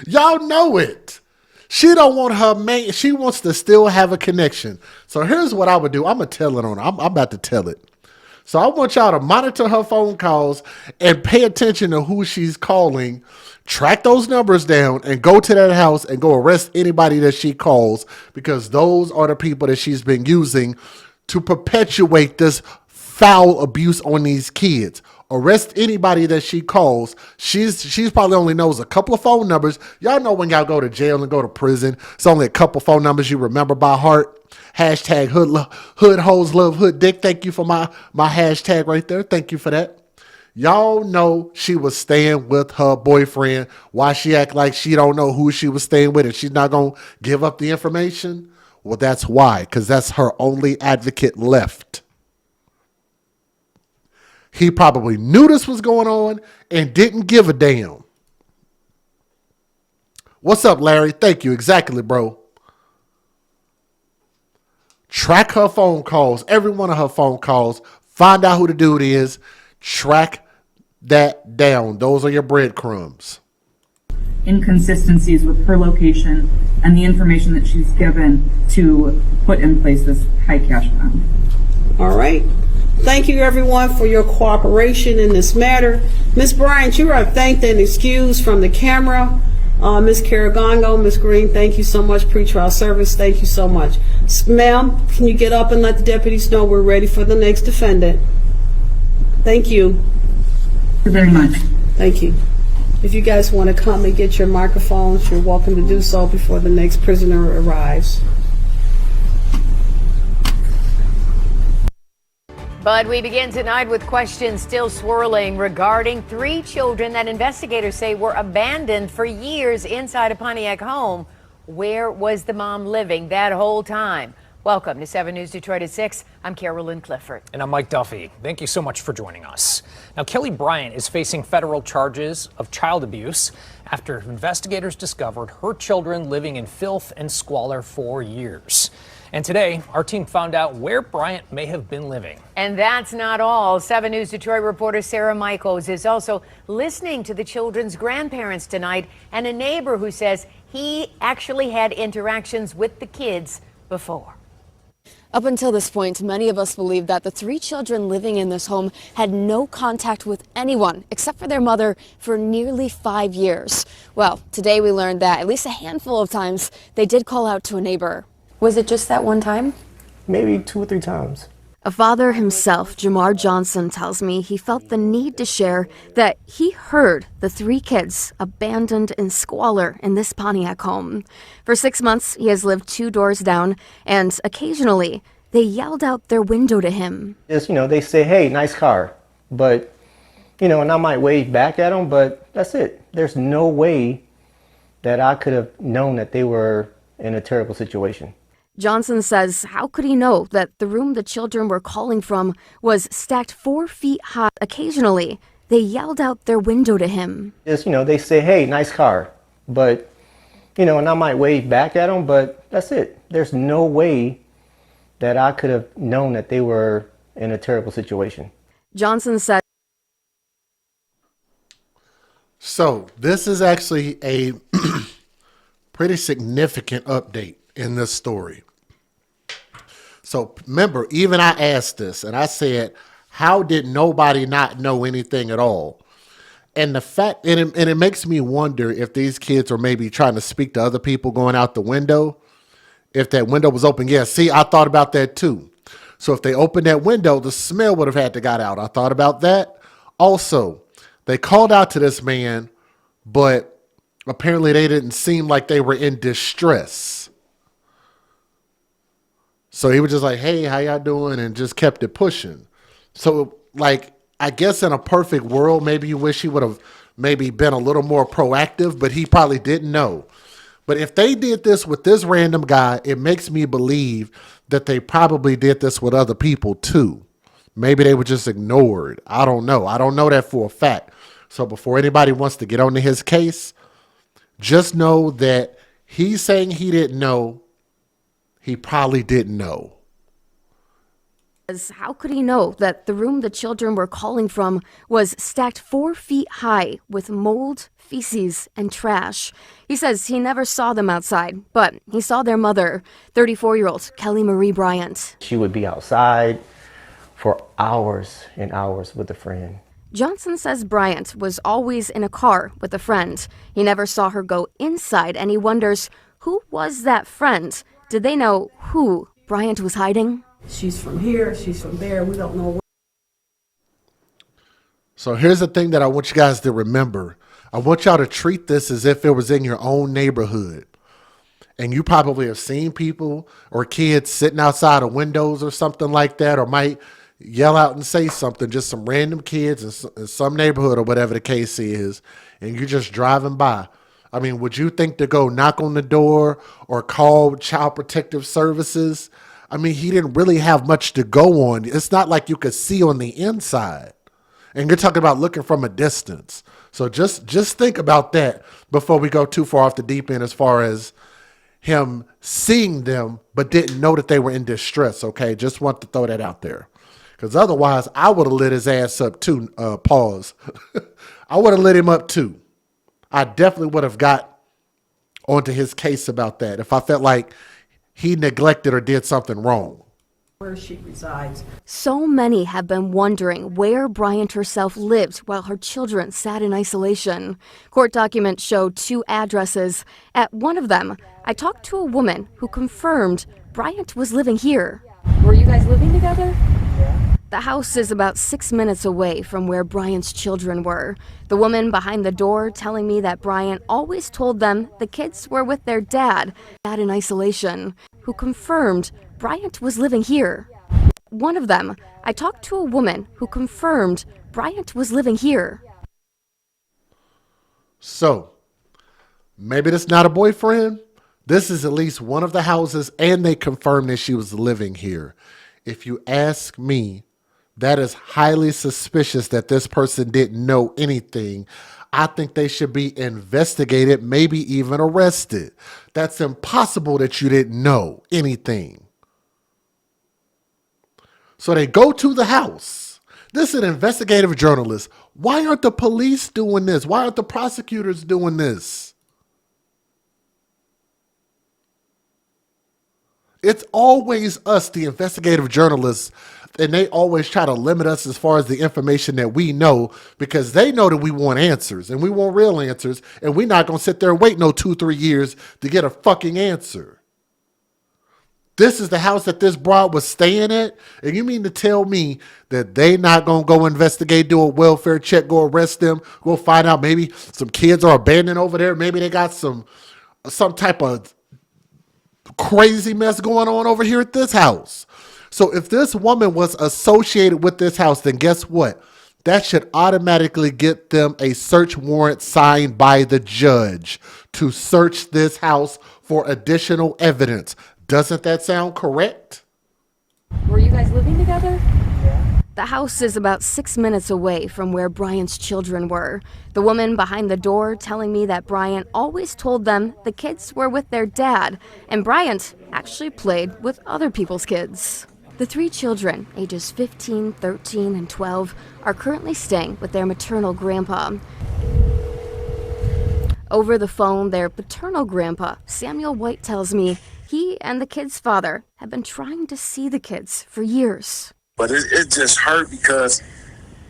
Y'all know it. She don't want her main. She wants to still have a connection. So here's what I would do. I'm going to tell it on her. I'm about to tell it. So I want y'all to monitor her phone calls and pay attention to who she's calling. Track those numbers down and go to that house and go arrest anybody that she calls, because those are the people that she's been using to perpetuate this foul abuse on these kids. Arrest anybody that she calls. She's probably only knows a couple of phone numbers. Y'all know when y'all go to jail and go to prison, it's only a couple phone numbers you remember by heart. Hashtag hood hoes love hood dick. Thank you for my hashtag right there. Thank you for that. Y'all know she was staying with her boyfriend. Why she act like she don't know who she was staying with and she's not going to give up the information? Well, that's why, because that's her only advocate left. He probably knew this was going on and didn't give a damn. What's up, Larry? Thank you. Exactly, bro. Track her phone calls, every one of her phone calls. Find out who the dude is. Track that down. Those are your breadcrumbs. Inconsistencies with her location and the information that she's given to put in place this high cash bond. All right. Thank you, everyone, for your cooperation in this matter. Ms. Bryant, you are thanked and excused from the camera. Ms. Caragongo, Ms. Green, thank you so much. Pretrial service, thank you so much. Ma'am, can you get up and let the deputies know we're ready for the next defendant? Thank you. Thank you very much. Thank you. If you guys want to come and get your microphones, you're welcome to do so before the next prisoner arrives. But we begin tonight with questions still swirling regarding 3 children that investigators say were abandoned for years inside a Pontiac home. Where was the mom living that whole time? Welcome to 7 News Detroit at 6. I'm Carolyn Clifford. And I'm Mike Duffy. Thank you so much for joining us. Now, Kelly Bryant is facing federal charges of child abuse after investigators discovered her children living in filth and squalor for years. And today, our team found out where Bryant may have been living. And that's not all. 7 News Detroit reporter Sarah Michaels is also listening to the children's grandparents tonight and a neighbor who says he actually had interactions with the kids before. Up until this point, many of us believed that the 3 children living in this home had no contact with anyone except for their mother for nearly 5 years. Well, today we learned that at least a handful of times they did call out to a neighbor. Was it just that one time? Maybe 2 or 3 times. A father himself, Jamar Johnson, tells me he felt the need to share that he heard the 3 kids abandoned in squalor in this Pontiac home. For 6 months, he has lived 2 doors down, and occasionally they yelled out their window to him. Just, they say, hey, nice car. But, and I might wave back at them, but that's it. There's no way that I could have known that they were in a terrible situation. Johnson says, how could he know that the room the children were calling from was stacked 4 feet high? Occasionally, they yelled out their window to him. Just, they say, hey, nice car. But, and I might wave back at them, but that's it. There's no way that I could have known that they were in a terrible situation. Johnson said. So this is actually a pretty significant update in this story. So remember, even I asked this and I said, how did nobody not know anything at all? And the fact, and it makes me wonder if these kids are maybe trying to speak to other people going out the window. If that window was open, yeah, see, I thought about that too. So if they opened that window, the smell would have had to got out. I thought about that. Also, they called out to this man, but apparently they didn't seem like they were in distress. So he was just like, hey, how y'all doing? And just kept it pushing. So, like, I guess in a perfect world, maybe you wish he would have maybe been a little more proactive, but he probably didn't know. But if they did this with this random guy, it makes me believe that they probably did this with other people too. Maybe they were just ignored. I don't know. I don't know that for a fact. So before anybody wants to get onto his case, just know that he's saying he didn't know. He probably didn't know. How could he know that the room the children were calling from was stacked 4 feet high with mold, feces, and trash? He says he never saw them outside, but he saw their mother, 34-year-old Kelly Marie Bryant. She would be outside for hours and hours with a friend. Johnson says Bryant was always in a car with a friend. He never saw her go inside, and he wonders, who was that friend? Did they know who Bryant was hiding? She's from here, she's from there, we don't know where. So here's the thing that I want you guys to remember. I want y'all to treat this as if it was in your own neighborhood. And you probably have seen people or kids sitting outside of windows or something like that, or might yell out and say something, just some random kids in some neighborhood or whatever the case is, and you're just driving by. I mean, would you think to go knock on the door or call Child Protective Services? I mean, he didn't really have much to go on. It's not like you could see on the inside. And you're talking about looking from a distance. So just think about that before we go too far off the deep end as far as him seeing them but didn't know that they were in distress, okay? Just want to throw that out there. Because otherwise, I would have lit his ass up too, pause. I would have lit him up too. I definitely would have got onto his case about that if I felt like he neglected or did something wrong. Where she resides. So many have been wondering where Bryant herself lived while her children sat in isolation. Court documents show 2 addresses. At one of them, I talked to a woman who confirmed Bryant was living here. Were you guys living together? The house is about 6 minutes away from where Bryant's children were. The woman behind the door telling me that Bryant always told them the kids were with their dad in isolation, who confirmed Bryant was living here. One of them, I talked to a woman who confirmed Bryant was living here. So, maybe that's not a boyfriend. This is at least one of the houses, and they confirmed that she was living here. If you ask me, that is highly suspicious that this person didn't know anything. I think they should be investigated, maybe even arrested. That's impossible that you didn't know anything. So they go to the house. This is an investigative journalist. Why aren't the police doing this? Why aren't the prosecutors doing this? It's always us, the investigative journalists, and they always try to limit us as far as the information that we know because they know that we want answers and we want real answers, and we're not going to sit there and wait no 2-3 years to get a fucking answer. This is the house that this broad was staying at, and you mean to tell me that they not going to go investigate, do a welfare check, go arrest them, go find out maybe some kids are abandoned over there, maybe they got some type of crazy mess going on over here at this house. So if this woman was associated with this house, then guess what? That should automatically get them a search warrant signed by the judge to search this house for additional evidence. Doesn't that sound correct? Were you guys living together? The house is about 6 minutes away from where Bryant's children were. The woman behind the door telling me that Bryant always told them the kids were with their dad, and Bryant actually played with other people's kids. The 3 children, ages 15, 13, and 12, are currently staying with their maternal grandpa. Over the phone, their paternal grandpa, Samuel White, tells me he and the kids' father have been trying to see the kids for years. But it just hurt because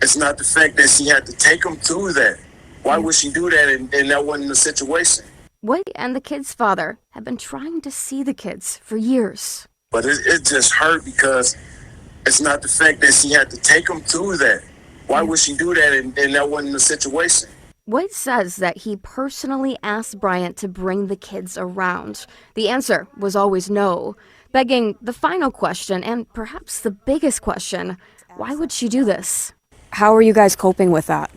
it's not the fact that she had to take them through that. Why would she do that and that wasn't the situation? White and the kids' father have been trying to see the kids for years. But it just hurt because it's not the fact that she had to take them through that. Why would she do that and that wasn't the situation? White says that he personally asked Bryant to bring the kids around. The answer was always no, begging the final question and perhaps the biggest question: why would she do this? How are you guys coping with that?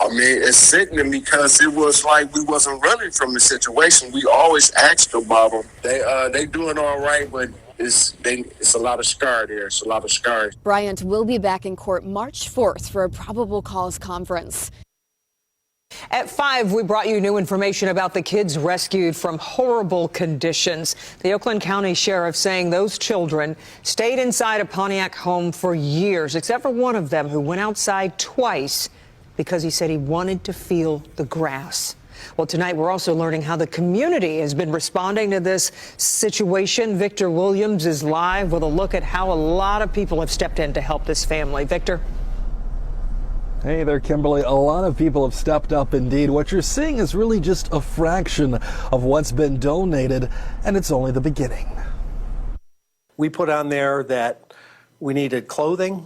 I mean, it's sickening because it was like we wasn't running from the situation. We always asked about them. They doing all right, but it's a lot of scar there. It's a lot of scars. Bryant will be back in court March 4th for a probable cause conference. At 5, we brought you new information about the kids rescued from horrible conditions. The Oakland County Sheriff saying those children stayed inside a Pontiac home for years, except for one of them who went outside twice because he said he wanted to feel the grass. Well, tonight we're also learning how the community has been responding to this situation. Victor Williams is live with a look at how a lot of people have stepped in to help this family. Victor? Hey there, Kimberly. A lot of people have stepped up indeed. What you're seeing is really just a fraction of what's been donated, and it's only the beginning. We put on there that we needed clothing,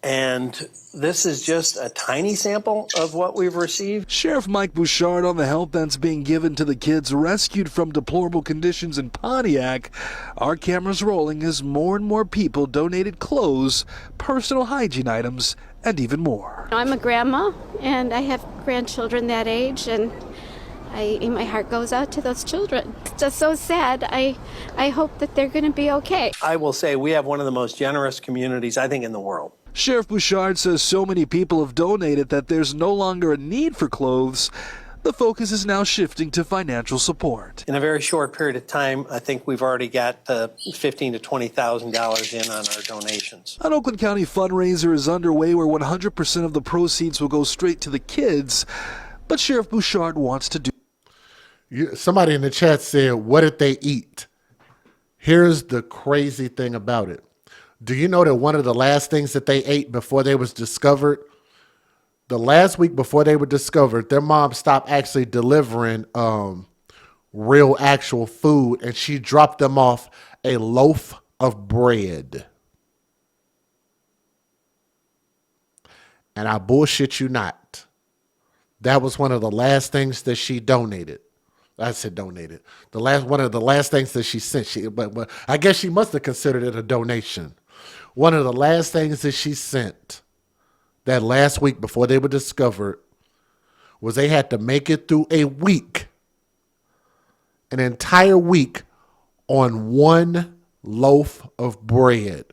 and this is just a tiny sample of what we've received. Sheriff Mike Bouchard on the help that's being given to the kids rescued from deplorable conditions in Pontiac. Our cameras rolling as more and more people donated clothes, personal hygiene items, and even more. I'm a grandma, and I have grandchildren that age, and my heart goes out to those children. It's just so sad. I hope that they're going to be okay. I will say we have one of the most generous communities, I think, in the world. Sheriff Bouchard says so many people have donated that there's no longer a need for clothes. The focus is now shifting to financial support. In a very short period of time, I think we've already got $15,000 to $20,000 in on our donations. An Oakland County fundraiser is underway where 100% of the proceeds will go straight to the kids, but Sheriff Bouchard wants to do. Somebody in the chat said, what did they eat? Here's the crazy thing about it. Do you know that one of the last things that they ate before they was discovered, the last week before they were discovered, their mom stopped actually delivering real actual food, and she dropped them off a loaf of bread. And I bullshit you not. That was one of the last things that she donated. I said donated. One of the last things that she sent. But I guess she must have considered it a donation. One of the last things that she sent that last week before they were discovered was they had to make it through a week, an entire week, on one loaf of bread.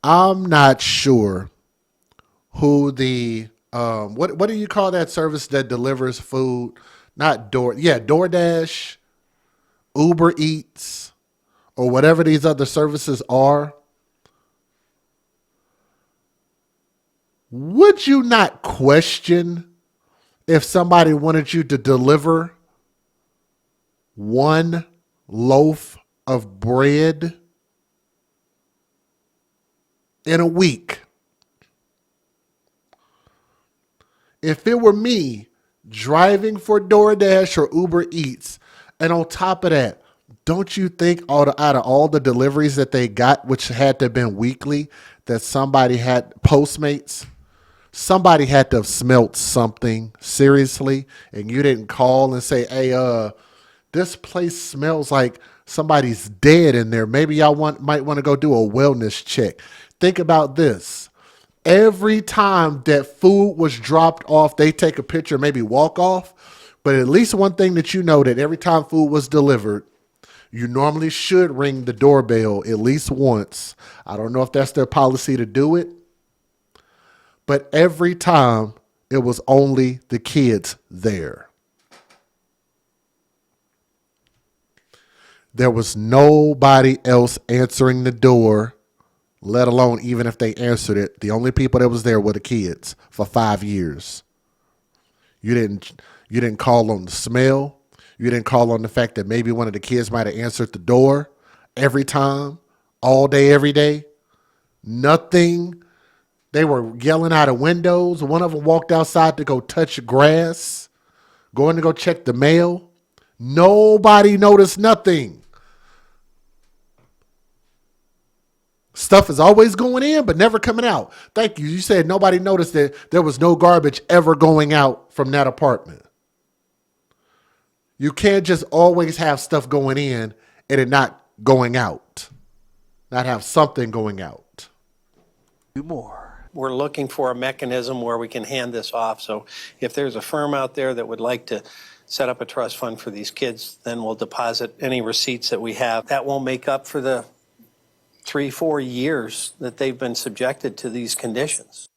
I'm not sure who the what do you call that service that delivers food? Not DoorDash, Uber Eats, or whatever these other services are. Would you not question if somebody wanted you to deliver one loaf of bread in a week? If it were me driving for DoorDash or Uber Eats, and on top of that, don't you think out of all the deliveries that they got, which had to have been weekly, that somebody had Postmates, somebody had to have smelt something seriously, and you didn't call and say, hey, this place smells like somebody's dead in there. Maybe y'all might want to go do a wellness check. Think about this. Every time that food was dropped off, they take a picture, maybe walk off. But at least one thing that you know, that every time food was delivered, you normally should ring the doorbell at least once. I don't know if that's their policy to do it, but every time it was only the kids there. There was nobody else answering the door, let alone even if they answered it. The only people that was there were the kids for 5 years. You didn't call on the smell. You didn't call on the fact that maybe one of the kids might have answered the door every time, all day, every day. Nothing. They were yelling out of windows. One of them walked outside to go touch grass, going to go check the mail. Nobody noticed nothing. Stuff is always going in, but never coming out. Thank you. You said nobody noticed that there was no garbage ever going out from that apartment. You can't just always have stuff going in and it not going out. Not have something going out. More. We're looking for a mechanism where we can hand this off. So if there's a firm out there that would like to set up a trust fund for these kids, then we'll deposit any receipts that we have. That will make up for the 3-4 years that they've been subjected to these conditions.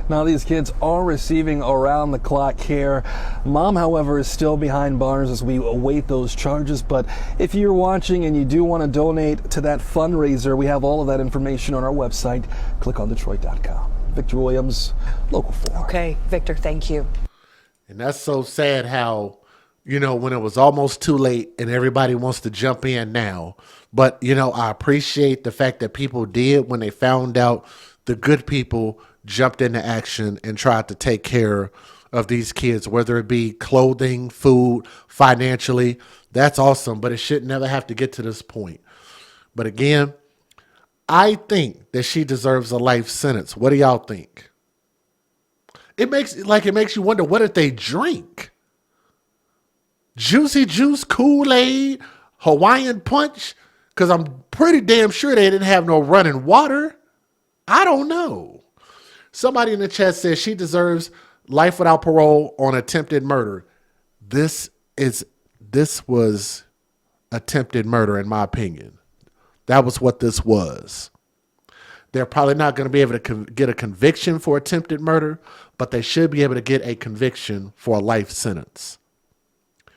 Now these kids are receiving around-the-clock care. Mom, however, is still behind bars as we await those charges. But if you're watching and you do want to donate to that fundraiser, we have all of that information on our website. Click on Detroit.com. Victor Williams, Local 4. Okay, Victor, thank you. And that's so sad how, when it was almost too late and everybody wants to jump in now. But, I appreciate the fact that people did when they found out. The good people jumped into action and tried to take care of these kids, whether it be clothing, food, financially. That's awesome, but it should never have to get to this point. But again, I think that she deserves a life sentence. What do y'all think? It makes you wonder, what did they drink? Juicy juice, Kool-Aid, Hawaiian punch? Because I'm pretty damn sure they didn't have no running water. I don't know. Somebody in the chat says she deserves life without parole on attempted murder. This was attempted murder, in my opinion. That was what this was. They're probably not going to be able to get a conviction for attempted murder, but they should be able to get a conviction for a life sentence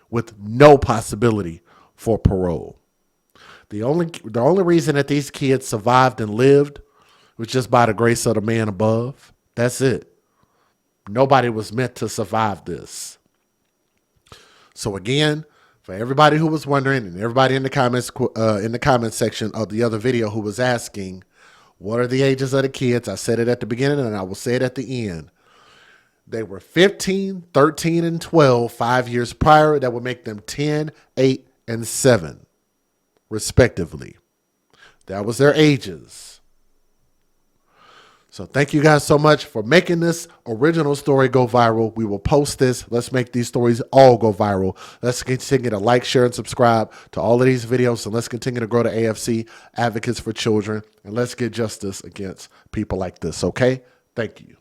with no possibility for parole. The only reason that these kids survived and lived was just by the grace of the man above. That's it. Nobody was meant to survive this. So again, for everybody who was wondering, and everybody in the comment section of the other video who was asking, what are the ages of the kids? I said it at the beginning and I will say it at the end. They were 15, 13, and 12 5 years prior. That would make them 10, 8, and 7, respectively. That was their ages. So thank you guys so much for making this original story go viral. We will post this. Let's make these stories all go viral. Let's continue to like, share, and subscribe to all of these videos. And let's continue to grow the AFC Advocates for Children. And let's get justice against people like this, okay? Thank you.